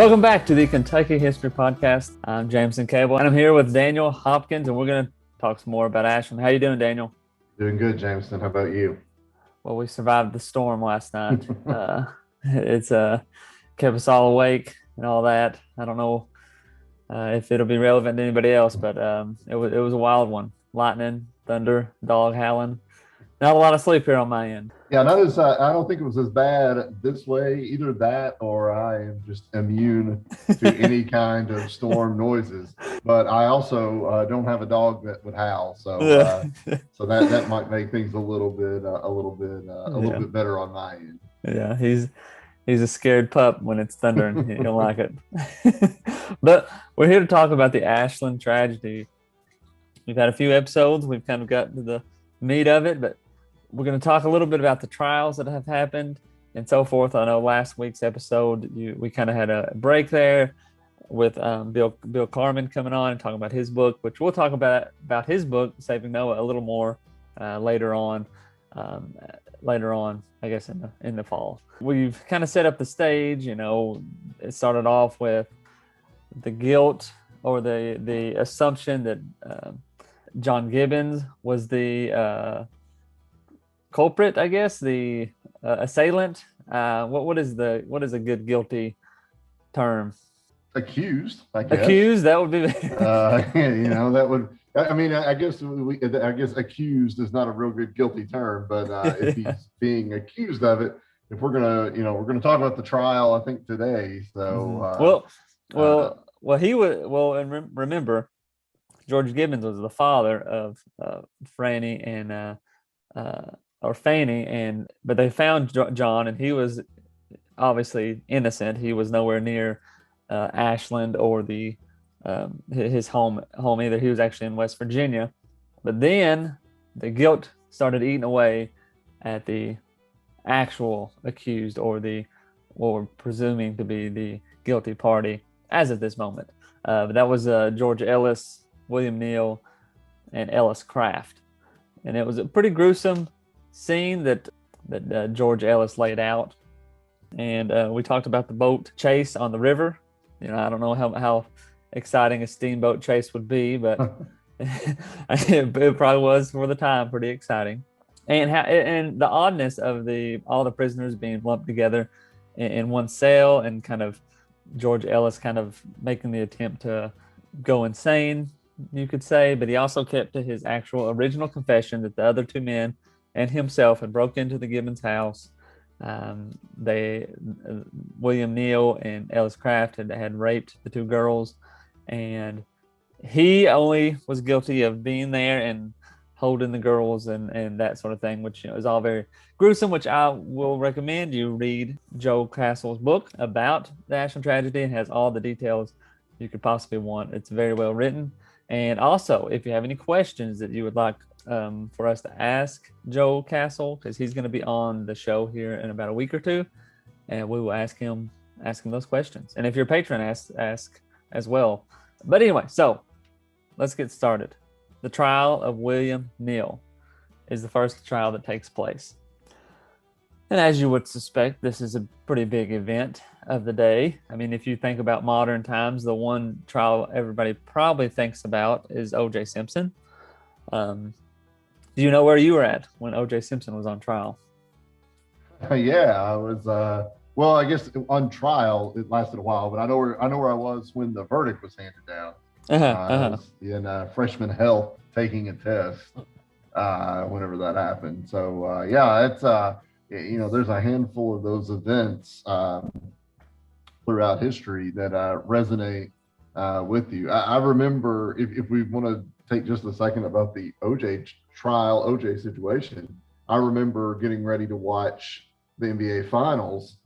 Welcome back to the Kentucky History Podcast. I'm Jameson Cable, and I'm here with Daniel Hopkins, and we're going to talk some more about Ashland. How you doing, Daniel? Doing good, Jameson. How about you? Well, we survived the storm last night. It's kept us all awake and all that. I don't know if it'll be relevant to anybody else, but it was a wild one. Lightning, thunder, dog howling. Not a lot of sleep here on my end. Yeah, I don't think it was as bad this way. Either that or I am just immune to any kind of storm noises. But I also don't have a dog that would howl, so so that might make things a little bit better on my end. Yeah, he's a scared pup when it's thundering. He don't like it. But we're here to talk about the Ashland Tragedy. We've had a few episodes. We've kind of gotten to the meat of it, but we're going to talk a little bit about the trials that have happened and so forth. I know last week's episode, we kind of had a break there with Bill Carmen coming on and talking about his book, which we'll talk about his book, Saving Noah, a little more later on, I guess in the fall. We've kind of set up the stage. You know, it started off with the guilt or the assumption that John Gibbons was the culprit, I guess, the assailant. What is a good guilty term? Accused, I guess. Accused, that would be. That would. I mean, I guess accused is not a real good guilty term, but if he's being accused of it, if we're gonna talk about the trial, I think today. So remember, George Gibbons was the father of Fanny, but they found John, and he was obviously innocent. He was nowhere near Ashland or his home either. He was actually in West Virginia. But then the guilt started eating away at the actual accused, or what we're presuming to be the guilty party as of this moment. But that was George Ellis, William Neal, and Ellis Craft. And it was a pretty gruesome scene that George Ellis laid out. And we talked about the boat chase on the river. You know, I don't know how exciting a steamboat chase would be, but it probably was for the time pretty exciting. And the oddness of all the prisoners being lumped together in one cell, and kind of George Ellis kind of making the attempt to go insane, you could say, but he also kept to his actual original confession that the other two men and himself had broke into the Gibbons house. William Neal and Ellis Craft had raped the two girls, and he only was guilty of being there and holding the girls and that sort of thing, which is all very gruesome, which I will recommend you read Joe Castle's book about the Ashland Tragedy. It has all the details you could possibly want. It's very well written. And also, if you have any questions that you would like for us to ask Joe Castle, because he's going to be on the show here in about a week or two, and we will ask him those questions. And if you're a patron, ask as well. But anyway, so let's get started. The trial of William Neal is the first trial that takes place. And as you would suspect, this is a pretty big event of the day. I mean, if you think about modern times, the one trial everybody probably thinks about is O.J. Simpson. Do you know where you were at when O.J. Simpson was on trial? Yeah, I was. Well, I guess on trial it lasted a while, but I know where I was when the verdict was handed down. I was in freshman health taking a test whenever that happened. So it's there's a handful of those events throughout history that resonate with you. I remember, if we want to take just a second about the OJ trial, OJ situation, I remember getting ready to watch the NBA Finals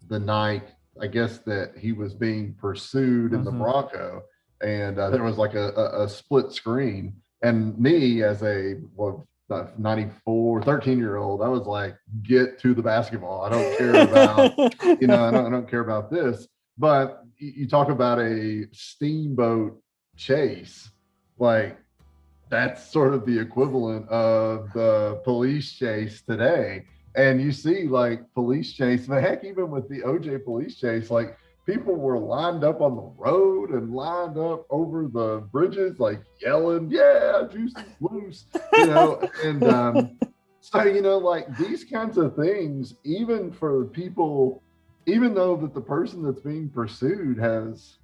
the night, I guess, that he was being pursued in the Bronco, and there was like a split screen, and me as a 13-year-old, I was like, get to the basketball. I don't care about, I don't care about this. But you talk about a steamboat chase, like that's sort of the equivalent of the police chase today. And you see like police chase, but heck, even with the OJ police chase, like people were lined up on the road and lined up over the bridges, like yelling, "Yeah, Juicy's loose," and so, like these kinds of things, even for people, even though that the person that's being pursued has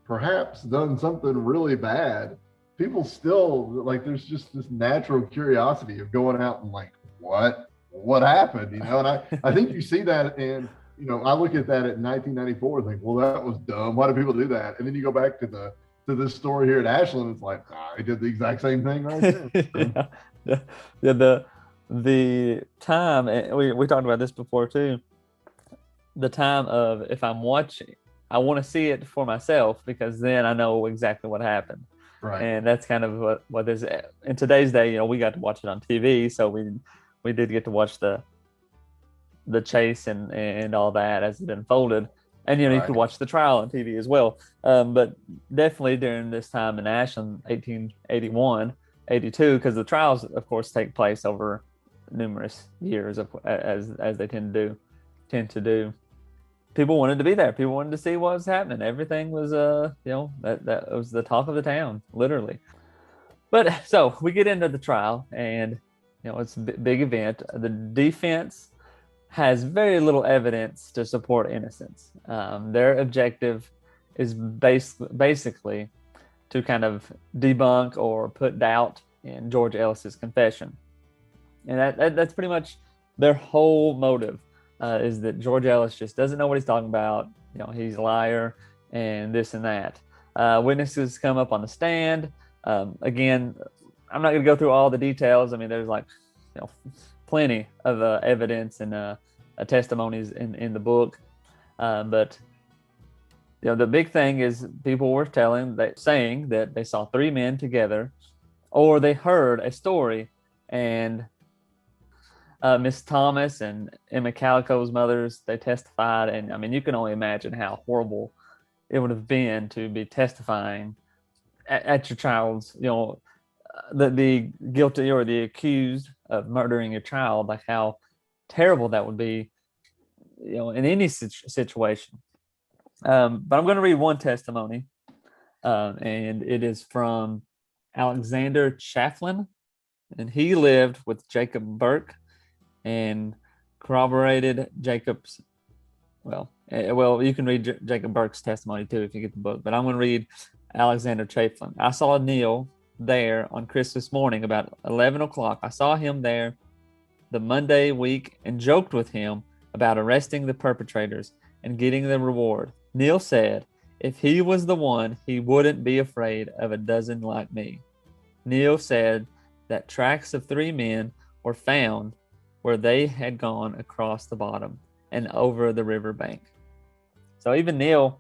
perhaps done something really bad, people still, like, there's just this natural curiosity of going out and like, what happened, and I think you see that in, I look at that in 1994 and think, well, that was dumb. Why do people do that? And then you go back to this story here at Ashland, it's like, he did the exact same thing right there. So. Yeah, the time, and we talked about this before too, the time of, if I'm watching, I want to see it for myself, because then I know exactly what happened. Right. And that's kind of what is in today's day. We got to watch it on TV, so we did get to watch the chase and all that as it unfolded, and you could watch the trial on TV as well. But definitely during this time in Ashland, 1881, 82, because the trials, of course, take place over numerous years, as they tend to do. People wanted to be there. People wanted to see what was happening. Everything was, that was the talk of the town, literally. But so we get into the trial, and it's a big event. The defense has very little evidence to support innocence. Their objective is basically to kind of debunk or put doubt in George Ellis's confession, and that's pretty much their whole motive. Is that George Ellis just doesn't know what he's talking about. He's a liar and this and that. Witnesses come up on the stand. Again, I'm not going to go through all the details. I mean, there's plenty of evidence and testimonies in the book. But the big thing is people were saying that they saw three men together, or they heard a story, and Miss Thomas and Emma Calico's mothers, they testified. And I mean, you can only imagine how horrible it would have been to be testifying at your child's, the guilty or the accused of murdering your child, like how terrible that would be, in any situation. But I'm going to read one testimony, and it is from Alexander Chafflin, and he lived with Jacob Burke and corroborated Jacob's. Well, you can read Jacob Burke's testimony too if you get the book, but I'm going to read Alexander Chafflin. I saw Neal there on Christmas morning about 11 o'clock. I saw him there the Monday week and joked with him about arresting the perpetrators and getting the reward. Neal said if he was the one, he wouldn't be afraid of a dozen like me. Neal said that tracks of three men were found where they had gone across the bottom and over the river bank. So even Neal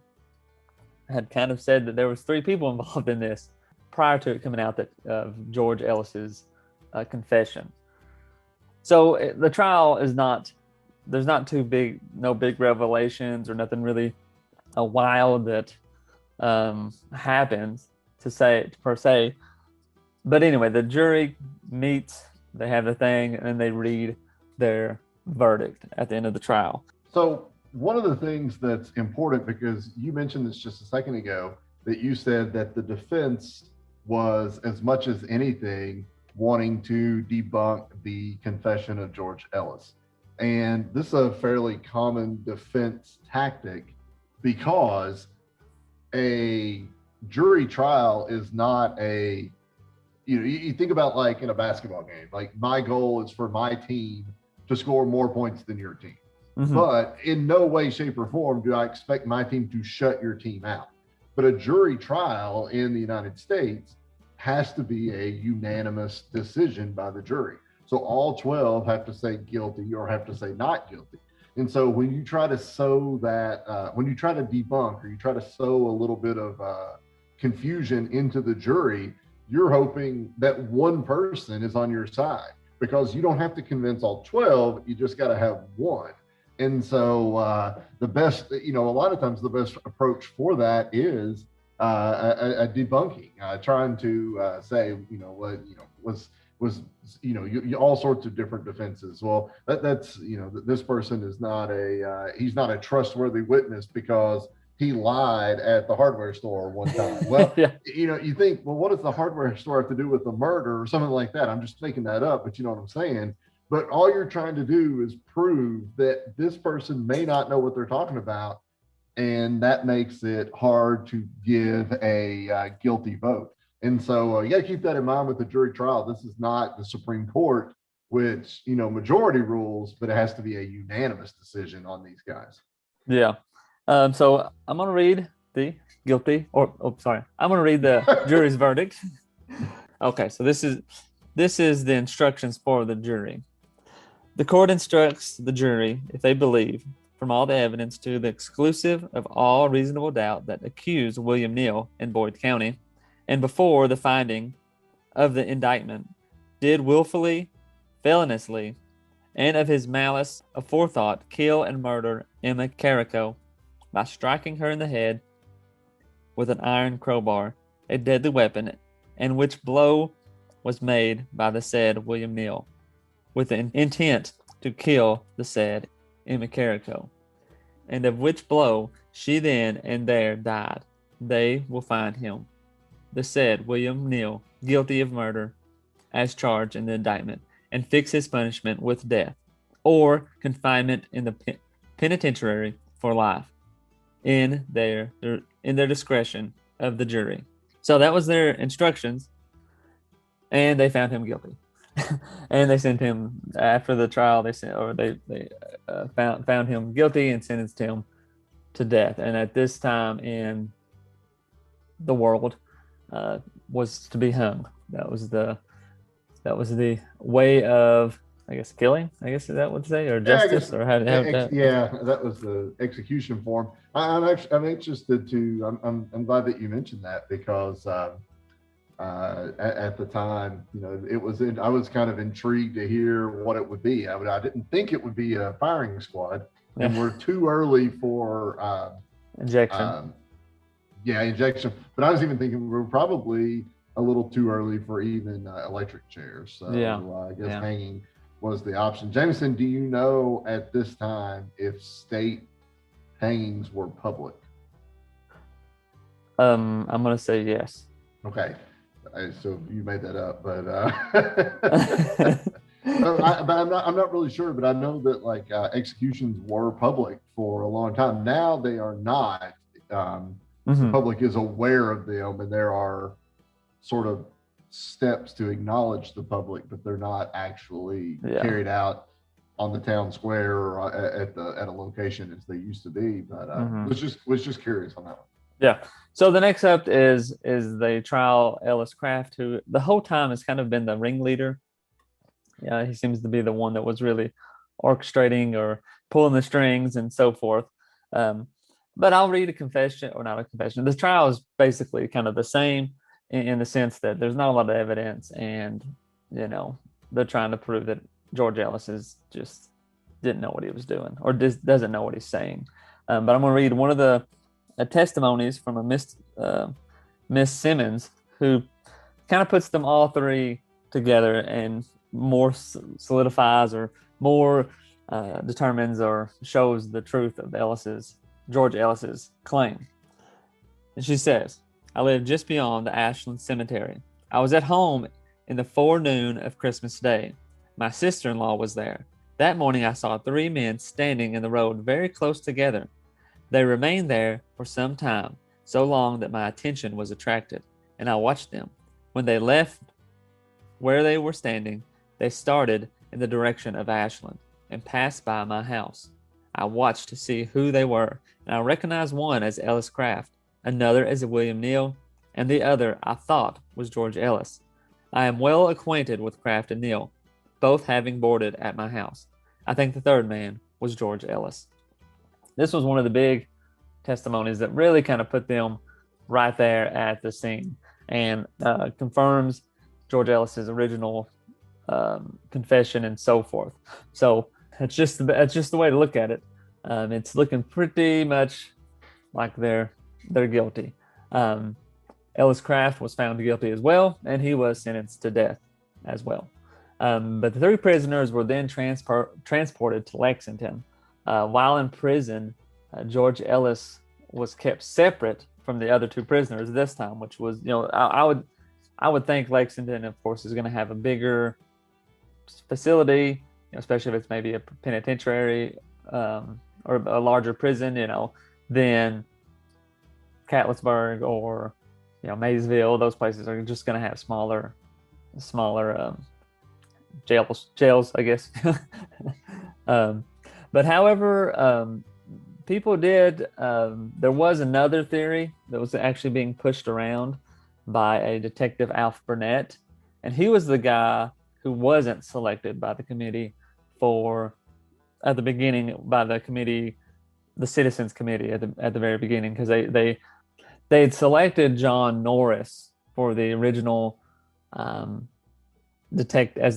had kind of said that there was three people involved in this prior to it coming out that George Ellis's confession. So the trial is there's not no big revelations or nothing really wild that happens per se. But anyway, the jury meets, they have the thing, and then they read their verdict at the end of the trial. So one of the things that's important, because you mentioned this just a second ago, that you said that the defense was, as much as anything, wanting to debunk the confession of George Ellis. And this is a fairly common defense tactic, because a jury trial is not you think about, like, in a basketball game, like, my goal is for my team to score more points than your team. Mm-hmm. But in no way, shape, or form do I expect my team to shut your team out. But a jury trial in the United States has to be a unanimous decision by the jury. So all 12 have to say guilty or have to say not guilty. And so when you try to sow that, when you try to debunk or you try to sow a little bit of confusion into the jury, you're hoping that one person is on your side, because you don't have to convince all 12, you just got to have one. And so the best, a lot of times the best approach for that is a debunking, trying to say, was all sorts of different defenses. Well, that's this person is not he's not a trustworthy witness because he lied at the hardware store one time. Well, yeah. You think, well, what does the hardware store have to do with the murder or something like that? I'm just making that up, but you know what I'm saying? But all you're trying to do is prove that this person may not know what they're talking about. And that makes it hard to give a guilty vote. And so you got to keep that in mind with the jury trial. This is not the Supreme Court, which, majority rules, but it has to be a unanimous decision on these guys. Yeah. So I'm going to read the guilty, I'm going to read the jury's verdict. Okay. So this is the instructions for the jury. The court instructs the jury, if they believe, from all the evidence to the exclusive of all reasonable doubt, that accused William Neal in Boyd County, and before the finding of the indictment, did willfully, feloniously, and of his malice aforethought kill and murder Emma Carrico by striking her in the head with an iron crowbar, a deadly weapon, and which blow was made by the said William Neal, with the intent to kill the said Emma Carrico, and of which blow she then and there died. They will find him, the said William Neal, guilty of murder as charged in the indictment, and fix his punishment with death or confinement in the penitentiary for life in their discretion of the jury. So that was their instructions, and they found him guilty. And they sent him after the trial. They found him guilty and sentenced him to death. And at this time in the world, was to be hung. That was the way of, I guess, killing. I guess that would say, or justice, or how that. Yeah, that was the execution form. I'm interested to. I'm glad that you mentioned that because. At the time, it was. I was kind of intrigued to hear what it would be. I didn't think it would be a firing squad, and we're too early for injection. Injection. But I was even thinking we're probably a little too early for even electric chairs. So I guess hanging was the option. Jameson, do you know at this time if state hangings were public? I'm gonna say yes. Okay. So you made that up, but I'm not really sure. But I know that executions were public for a long time. Now they are not. The public is aware of them, and there are sort of steps to acknowledge the public, but they're not actually carried out on the town square or at a location as they used to be. But was just curious on that one. Yeah. So the next up is they trial Ellis Craft, who the whole time has kind of been the ringleader. Yeah, he seems to be the one that was really orchestrating or pulling the strings and so forth. But I'll read a confession, or not a confession. The trial is basically kind of the same in the sense that there's not a lot of evidence, and they're trying to prove that George Ellis just didn't know what he was doing, or just doesn't know what he's saying. But I'm going to read one of the testimonies from a Miss Simmons, who kind of puts them all three together and more solidifies or more determines or shows the truth of George Ellis's claim. And she says, "I live just beyond the Ashland Cemetery. I was at home in the forenoon of Christmas Day. My sister-in-law was there. That morning I saw three men standing in the road very close together. They remained there for some time, so long that my attention was attracted, and I watched them. When they left where they were standing, they started in the direction of Ashland and passed by my house. I watched to see who they were, and I recognized one as Ellis Craft, another as William Neal, and the other I thought was George Ellis. I am well acquainted with Craft and Neal, both having boarded at my house. I think the third man was George Ellis." This was one of the big testimonies that really kind of put them right there at the scene, and confirms George Ellis's original confession and so forth. So it's just the way to look at it. It's looking pretty much like they're guilty. Ellis Craft was found guilty as well, and he was sentenced to death as well. But the three prisoners were then transported to Lexington. While in prison, George Ellis was kept separate from the other two prisoners this time, which was, I would think Lexington, of course, is going to have a bigger facility, especially if it's maybe a penitentiary or a larger prison, than Catlettsburg or Maysville. Those places are just going to have smaller jails, I guess. But however, people did. There was another theory that was actually being pushed around by a detective, Alf Burnett, and he was the guy who wasn't selected by the committee at the beginning by the committee, the Citizens Committee at the very beginning, because they had selected John Norris for the original detective,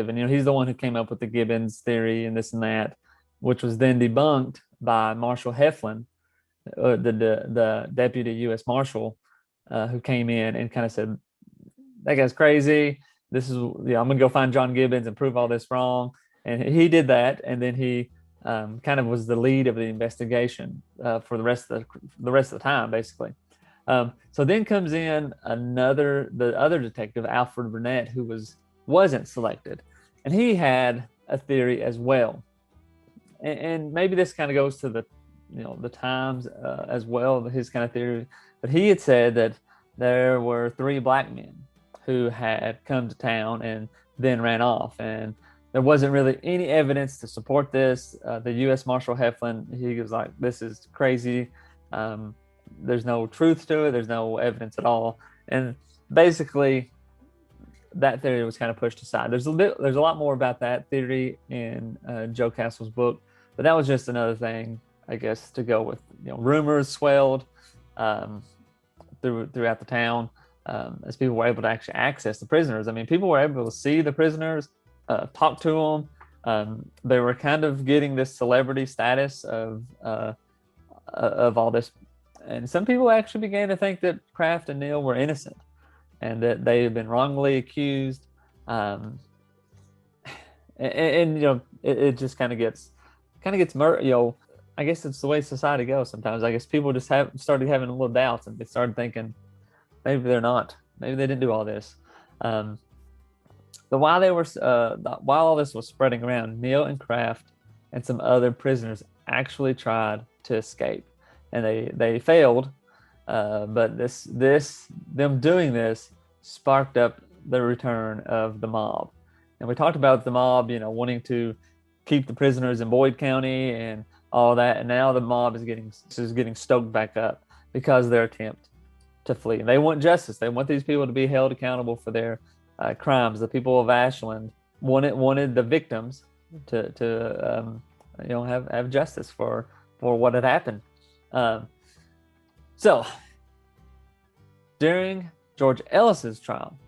and he's the one who came up with the Gibbons theory and this and that, which was then debunked by Marshal Heflin, the deputy U.S. Marshal, who came in and kind of said, that guy's crazy. I'm gonna go find John Gibbons and prove all this wrong. And he did that, and then he kind of was the lead of the investigation for the rest of the time, basically. So then comes in the other detective, Alfred Burnett, who wasn't selected, and he had a theory as well. And maybe this kind of goes to the times as well, his kind of theory. But he had said that there were three black men who had come to town and then ran off, and there wasn't really any evidence to support this. The U.S. Marshal Heflin, he was like, "This is crazy. There's no truth to it. There's no evidence at all." And basically, that theory was kind of pushed aside. There's a lot more about that theory in Joe Castle's book, but that was just another thing, I guess, to go with. Rumors swelled throughout the town as people were able to actually access the prisoners. I mean, people were able to see the prisoners, talk to them. They were kind of getting this celebrity status of all this, and some people actually began to think that Kraft and Neal were innocent and that they had been wrongly accused. And it just kind of gets I guess it's the way society goes sometimes. I guess people just started having a little doubts, and they started thinking maybe they're not, maybe they didn't do all this. But while all this was spreading around, Neal and Kraft and some other prisoners actually tried to escape, and they failed. But them doing this sparked up the return of the mob. And we talked about the mob, wanting to keep the prisoners in Boyd County and all that. And now the mob is getting stoked back up because of their attempt to flee. They want justice. They want these people to be held accountable for their crimes. The people of Ashland wanted the victims to have justice for what had happened. So during George Ellis's trial,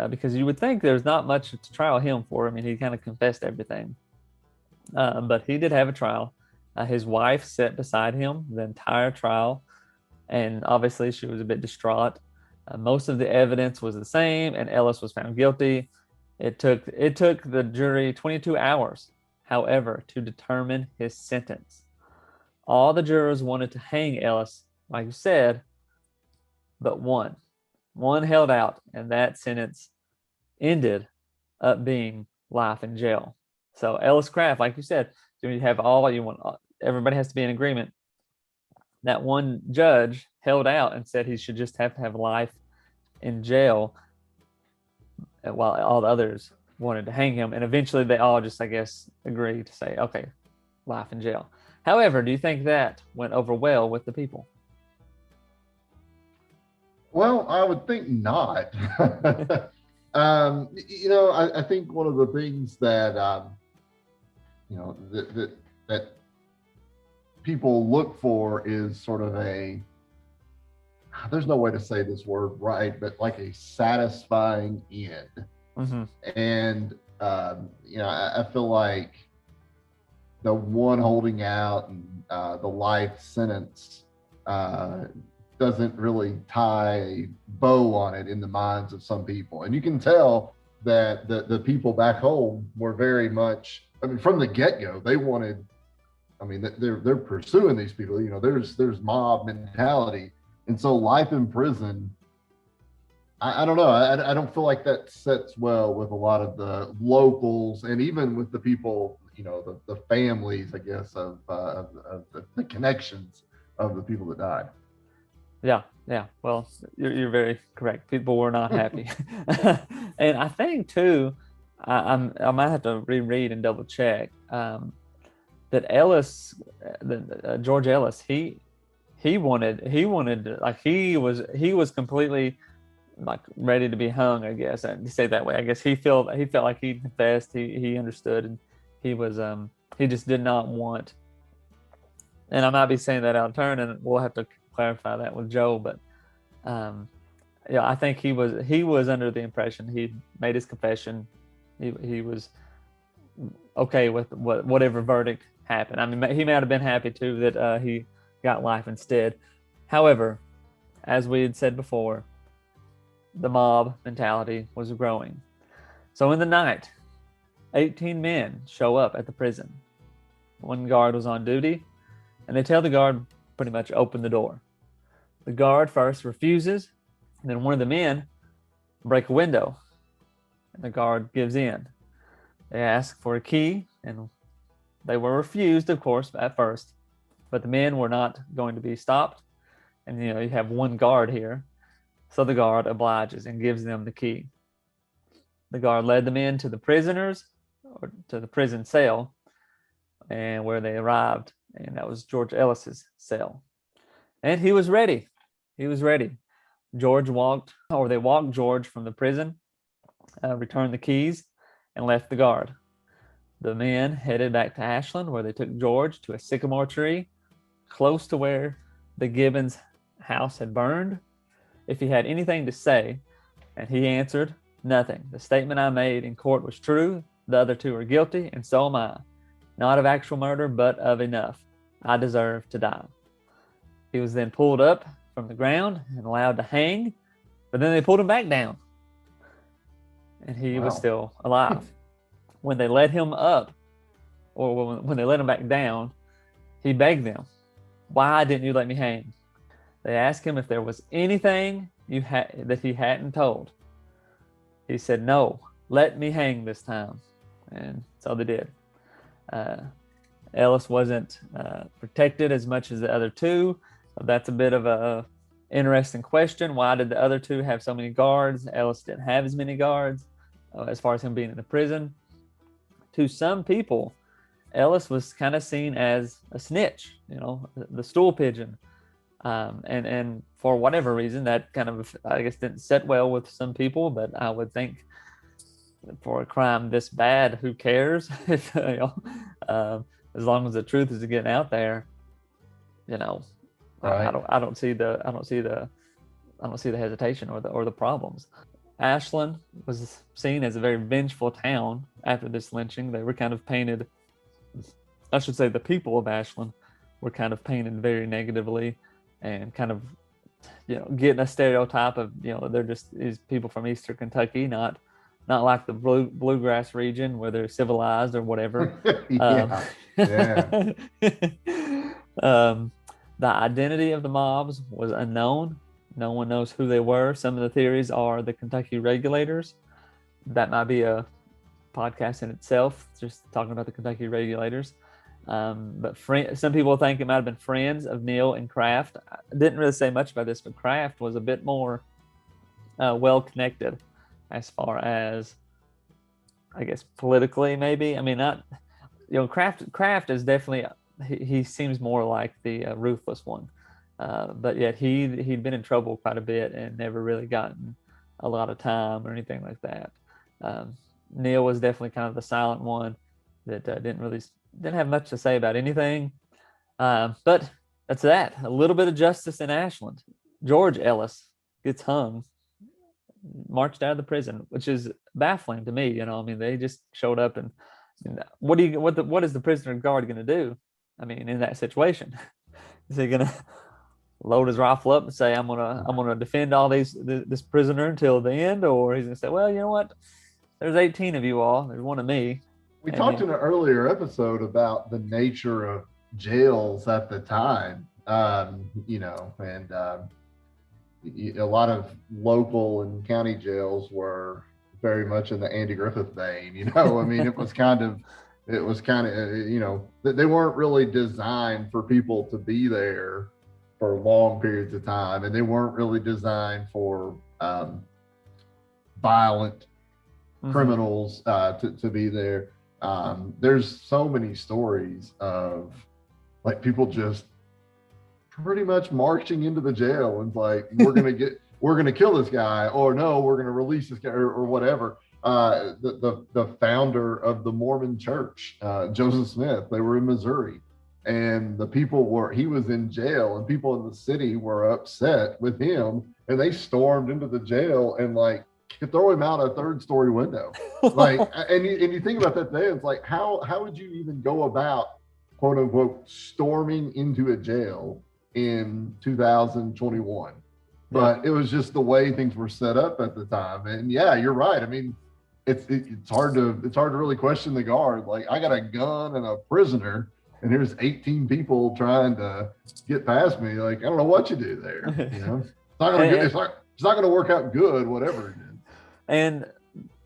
because you would think there's not much to trial him for. I mean, he kind of confessed everything, but he did have a trial. His wife sat beside him the entire trial, and obviously she was a bit distraught. Most of the evidence was the same, and Ellis was found guilty. It took the jury 22 hours, however, to determine his sentence. All the jurors wanted to hang Ellis, like you said, but one held out, and that sentence ended up being life in jail. So Ellis Kraft, like you said, you have everybody has to be in agreement. That one judge held out and said he should just have to have life in jail, while all the others wanted to hang him. And eventually they all just, I guess, agreed to say, okay, life in jail. However, do you think that went over well with the people? Well, I would think not. I think one of the things that that people look for is sort of there's no way to say this word right, but like a satisfying end. Mm-hmm. And I feel like the one holding out and the life sentence doesn't really tie a bow on it in the minds of some people. And you can tell that the people back home were very much, I mean, from the get-go, they wanted, I mean, they're pursuing these people, there's mob mentality. And so life in prison, I don't know. I don't feel like that sets well with a lot of the locals, and even with the people, the families, I guess, of the connections of the people that died. Yeah. Well, you're very correct. People were not happy, and I think too, I might have to reread and double check that Ellis, George Ellis, he wanted like he was completely like ready to be hung, I guess. I say that way. I guess he felt like he confessed, he understood, and he just did not want. And I might be saying that out of turn, and we'll have to clarify that with Joe. But I think he was under the impression he made his confession. He was okay with whatever verdict happened. I mean, he might have been happy too that he got life instead. However, as we had said before, the mob mentality was growing. So in the night, 18 men show up at the prison. One guard was on duty, and they tell the guard pretty much open the door. The guard first refuses, and then one of the men break a window, and the guard gives in. They ask for a key, and they were refused, of course, at first, but the men were not going to be stopped. And you have one guard here, so the guard obliges and gives them the key. The guard led them in to the prisoners, or to the prison cell, and where they arrived, and that was George Ellis's cell. And he was ready. They walked George from the prison, returned the keys, and left the guard. The men headed back to Ashland, where they took George to a sycamore tree close to where the Gibbons house had burned, if he had anything to say, and he answered, "Nothing. The statement I made in court was true. The other two are guilty, and so am I. Not of actual murder, but of enough. I deserve to die." He was then pulled up from the ground and allowed to hang, but then they pulled him back down, and he was still alive. When they let him up, or when they let him back down, he begged them, "Why didn't you let me hang?" They asked him if there was anything that he hadn't told. He said, "No, let me hang this time." And so they did. Ellis wasn't protected as much as the other two. That's a bit of a interesting question. Why did the other two have so many guards? Ellis didn't have as many guards, as far as him being in the prison. To some people, Ellis was kind of seen as a snitch, the stool pigeon. And for whatever reason, that kind of, I guess, didn't sit well with some people. But I would think for a crime this bad, who cares? As long as the truth is getting out there, right. I don't see the hesitation or the problems. Ashland was seen as a very vengeful town after this lynching. They were kind of painted, I should say, the people of Ashland were kind of painted very negatively, and kind of, getting a stereotype of, they're just these people from Eastern Kentucky, not like the bluegrass region where they're civilized or whatever. The identity of the mobs was unknown. No one knows who they were. Some of the theories are the Kentucky Regulators. That might be a podcast in itself, just talking about the Kentucky Regulators. But some people think it might have been friends of Neal and Kraft. I didn't really say much about this, but Kraft was a bit more well-connected as far as, I guess, politically, maybe. I mean, not, Kraft is definitely, he seems more like the ruthless one. But yet he'd been in trouble quite a bit and never really gotten a lot of time or anything like that. Neal was definitely kind of the silent one that didn't have much to say about anything. But that's that. A little bit of justice in Ashland. George Ellis gets hung, marched out of the prison, which is baffling to me. I mean, they just showed up, and what is the prisoner guard going to do? I mean, in that situation, is he going to load his rifle up and say, I'm gonna defend this prisoner until the end, or he's gonna say, well, you know what, there's 18 of you all. There's one of me. We talked in an earlier episode about the nature of jails at the time, you know, and a lot of local and county jails were very much in the Andy Griffith vein, you know. I mean, it was kind of, you know, they weren't really designed for people to be there for long periods of time, and they weren't really designed for violent criminals to be there. There's so many stories of like people just pretty much marching into the jail and like, we're gonna kill this guy, or no, we're gonna release this guy, or whatever. The founder of the Mormon Church, Joseph Smith, they were in Missouri, and he was in jail, and people in the city were upset with him, and they stormed into the jail and like throw him out a third-story window. Like, and you think about that today, it's like, how would you even go about, quote unquote, storming into a jail in 2021? But it was just the way things were set up at the time. And yeah, you're right. I mean, it's hard to really question the guard. Like, I got a gun and a prisoner, and here's 18 people trying to get past me. Like, I don't know what you do there. You know, it's not gonna work out good, whatever it is. And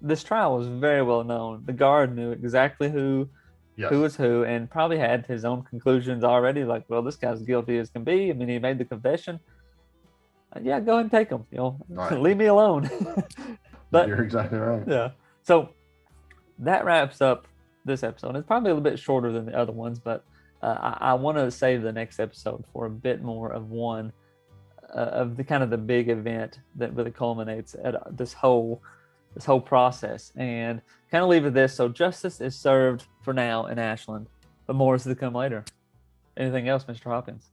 this trial was very well known. The guard knew exactly who was who, and probably had his own conclusions already. Like, well, this guy's guilty as can be. I mean, he made the confession. Yeah, go ahead and take him. You know, right. Leave me alone. But you're exactly right. Yeah. So that wraps up this episode. It's probably a little bit shorter than the other ones, but I want to save the next episode for a bit more of one of the kind of the big event that really culminates at this whole process, and kind of leave it this. So justice is served for now in Ashland, but more is to come later. Anything else, Mr. Hopkins?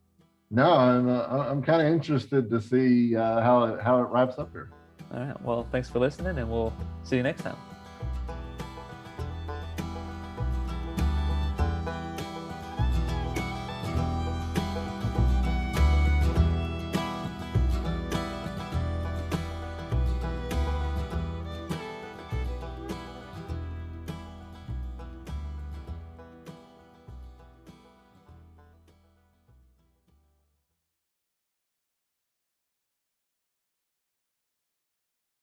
No, I'm kind of interested to see how it wraps up here. All right. Well, thanks for listening, and we'll see you next time.